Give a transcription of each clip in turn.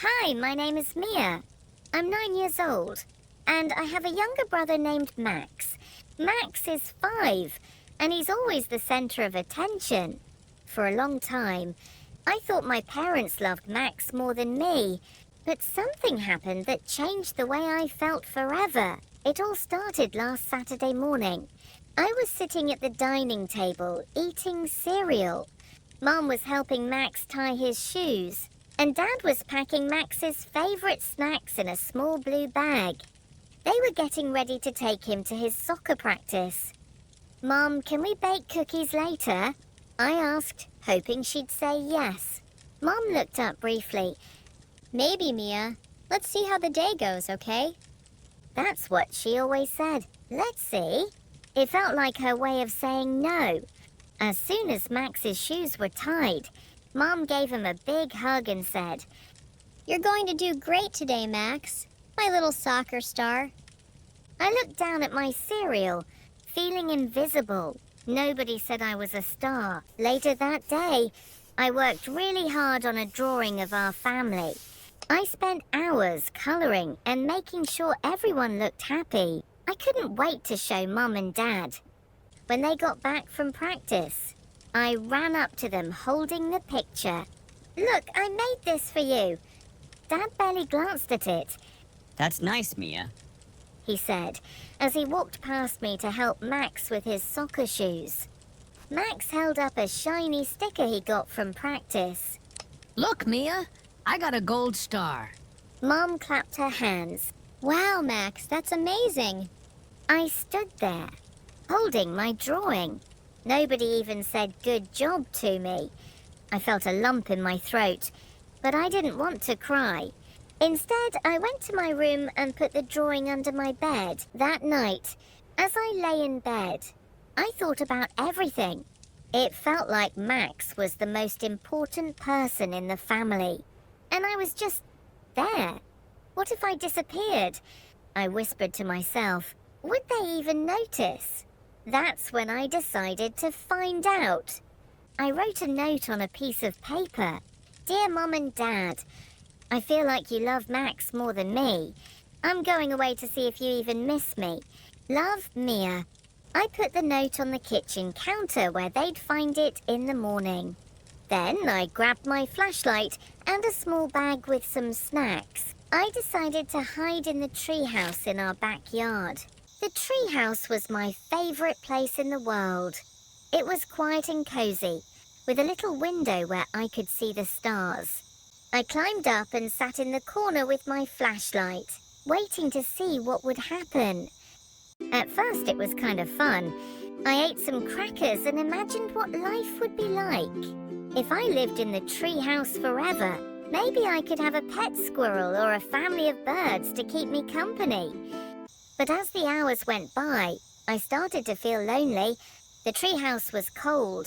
Hi, my name is Mia. I'm 9 years old, and I have a younger brother named Max. Max is 5, and he's always the center of attention. For a long time, I thought my parents loved Max more than me, but something happened that changed the way I felt forever. It all started last Saturday morning. I was sitting at the dining table, eating cereal. Mom was helping Max tie his shoes, and Dad was packing Max's favorite snacks in a small blue bag. They were getting ready to take him to his soccer practice. "Mom, can we bake cookies later?" I asked, hoping she'd say yes. Mom looked up briefly. "Maybe, Mia. Let's see how the day goes, okay?" That's what she always said. Let's see. It felt like her way of saying no. As soon as Max's shoes were tied, Mom gave him a big hug and said, "You're going to do great today, Max, my little soccer star." I looked down at my cereal, feeling invisible. Nobody said I was a star. Later that day, I worked really hard on a drawing of our family. I spent hours coloring and making sure everyone looked happy. I couldn't wait to show Mum and Dad. When they got back from practice, I ran up to them holding the picture. "Look, I made this for you." Dad barely glanced at it. "That's nice, Mia," he said, as he walked past me to help Max with his soccer shoes. Max held up a shiny sticker he got from practice. "Look, Mia, I got a gold star." Mom clapped her hands. "Wow, Max, that's amazing." I stood there, holding my drawing. Nobody even said good job to me. I felt a lump in my throat, but I didn't want to cry. Instead, I went to my room and put the drawing under my bed. That night, as I lay in bed, I thought about everything. It felt like Max was the most important person in the family, and I was just there. What if I disappeared? I whispered to myself. Would they even notice? That's when I decided to find out. I wrote a note on a piece of paper. "Dear Mum and Dad, I feel like you love Max more than me. I'm going away to see if you even miss me. Love, Mia." I put the note on the kitchen counter where they'd find it in the morning. Then I grabbed my flashlight and a small bag with some snacks. I decided to hide in the treehouse in our backyard. The treehouse was my favorite place in the world. It was quiet and cozy, with a little window where I could see the stars. I climbed up and sat in the corner with my flashlight, waiting to see what would happen. At first it was kind of fun. I ate some crackers and imagined what life would be like. If I lived in the treehouse forever, maybe I could have a pet squirrel or a family of birds to keep me company. But as the hours went by, I started to feel lonely. The treehouse was cold,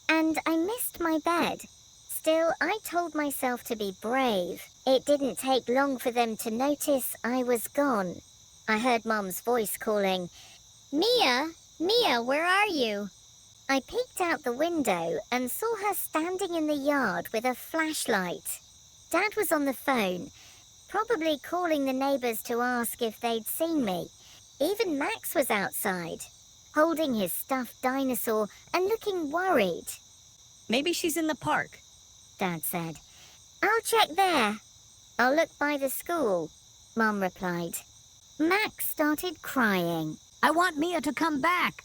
and I missed my bed. Still, I told myself to be brave. It didn't take long for them to notice I was gone. I heard Mom's voice calling, "Mia, Mia, where are you?" I peeked out the window and saw her standing in the yard with a flashlight. Dad was on the phone, probably calling the neighbors to ask if they'd seen me. Even Max was outside, holding his stuffed dinosaur and looking worried. "Maybe she's in the park," Dad said. "I'll check there. I'll look by the school," Mom replied. Max started crying. "I want Mia to come back."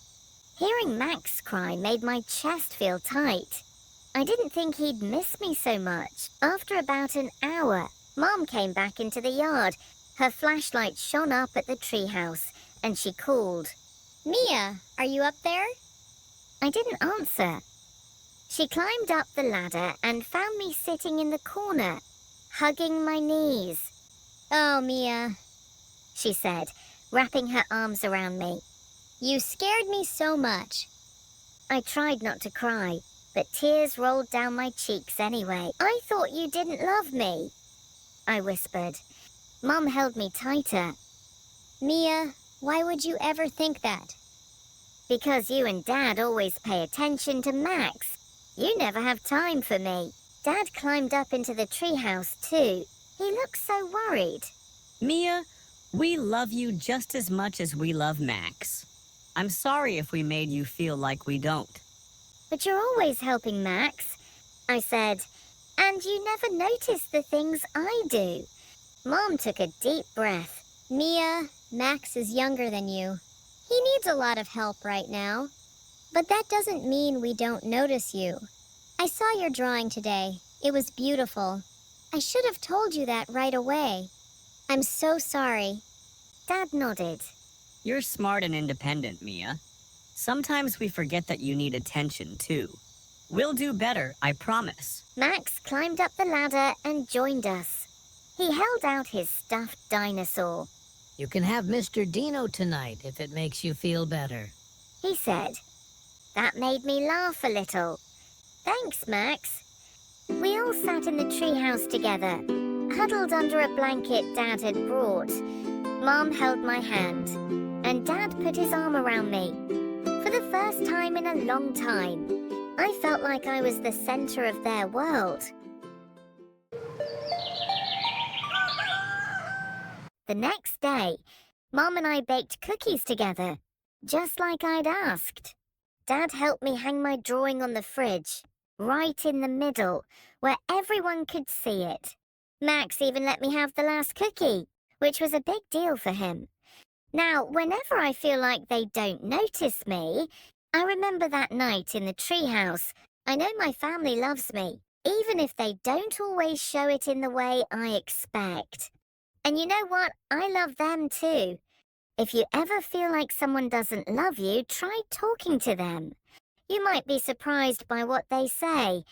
Hearing Max cry made my chest feel tight. I didn't think he'd miss me so much. After about an hour, Mom came back into the yard. Her flashlight shone up at the treehouse, and she called. "Mia, are you up there?" I didn't answer. She climbed up the ladder and found me sitting in the corner, hugging my knees. "Oh, Mia," she said, wrapping her arms around me. "You scared me so much." I tried not to cry, but tears rolled down my cheeks anyway. "I thought you didn't love me," I whispered. Mom held me tighter. "Mia, why would you ever think that?" "Because you and Dad always pay attention to Max. You never have time for me." Dad climbed up into the treehouse too. He looks so worried. Mia, we love you just as much as we love Max. I'm sorry if we made you feel like we don't. But you're always helping Max, I said. And you never notice the things I do. Mom took a deep breath. Mia, Max is younger than you. He needs a lot of help right now. But that doesn't mean we don't notice you. I saw your drawing today. It was beautiful. I should have told you that right away. I'm so sorry. Dad nodded. You're smart and independent, Mia. Sometimes we forget that you need attention, too. We'll do better, I promise. Max climbed up the ladder and joined us. He held out his stuffed dinosaur. You can have Mr. Dino tonight if it makes you feel better. He said. That made me laugh a little. Thanks, Max. We all sat in the treehouse together, huddled under a blanket Dad had brought. Mom held my hand, and Dad put his arm around me. For the first time in a long time, I felt like I was the center of their world. The next day, Mom and I baked cookies together, just like I'd asked. Dad helped me hang my drawing on the fridge, right in the middle, where everyone could see it. Max even let me have the last cookie, which was a big deal for him. Now, whenever I feel like they don't notice me, I remember that night in the treehouse. I know my family loves me, even if they don't always show it in the way I expect. And you know what? I love them too. If you ever feel like someone doesn't love you, try talking to them. You might be surprised by what they say,